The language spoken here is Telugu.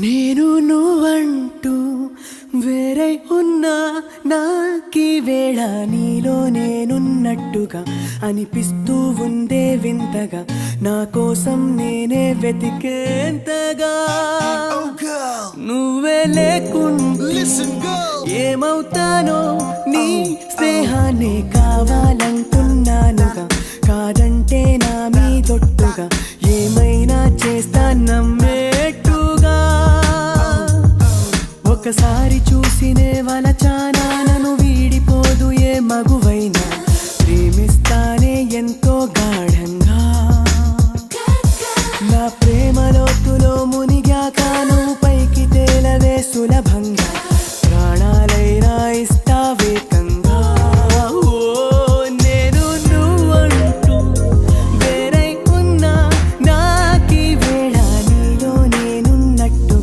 నేను నువ్వంటూ వేరై ఉన్నా నాకీ వేళ నీలో నేనున్నట్టుగా అనిపిస్తూ ఉందే వింతగా నా కోసం నేనే వెతికేంతగా నువ్వే లేకుండా ఏమవుతానో నీ స్నేహాన్ని కావాలంటున్నానుగా కాదంటే నా మీదొట్టుగా ఏమైనా చేస్తా నమ్మేట్టుగా ఒకసారి చూసినే వలచానా నన్ను వీడిపోదు ఏ మగువైనా ప్రేమిస్తానే ఎంతో గాఢ